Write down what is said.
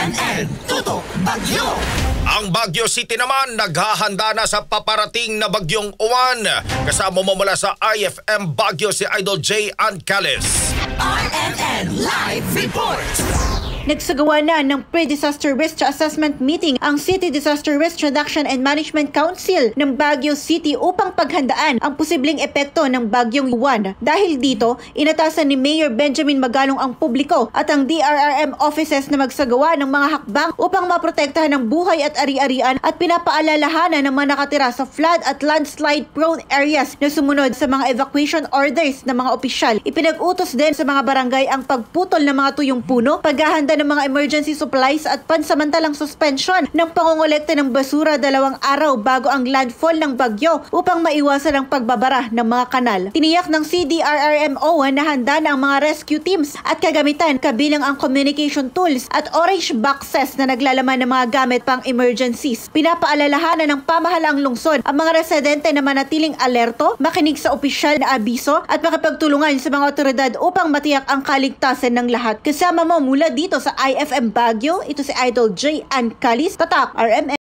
RMN Tutok Bagyo. Ang Baguio City naman naghahanda na sa paparating na bagyong Uwan. Kasama mo mula sa IFM Baguio si Idol J. Ancalis. RMN Live Report. Nagsagawa na ng Pre-Disaster Risk Assessment Meeting ang City Disaster Risk Reduction and Management Council ng Baguio City upang paghandaan ang posibleng epekto ng bagyong Uwan. Dahil dito, inatasan ni Mayor Benjamin Magalong ang publiko at ang DRRM offices na magsagawa ng mga hakbang upang maprotektahan ang buhay at ari-arian at pinapaalalahanan ng mga nakatira sa flood at landslide prone areas na sumunod sa mga evacuation orders ng mga opisyal. Ipinag-utos din sa mga barangay ang pagputol ng mga tuyong puno, paghahanda ng mga emergency supplies at pansamantalang suspension ng pangongolekta ng basura 2 araw bago ang landfall ng bagyo upang maiwasan ang pagbabara ng mga kanal. Tiniyak ng CDRRMO na handa na ang mga rescue teams at kagamitan kabilang ang communication tools at orange boxes na naglalaman ng mga gamit pang emergencies. Pinapaalalahanan ng pamahalaang lungsod ang mga residente na manatiling alerto, makinig sa opisyal na abiso at makipagtulungan sa mga otoridad upang matiyak ang kaligtasan ng lahat. Kasama mo mula dito sa IFM Baguio, ito si Idol J. Ancalis, Tatak RMN.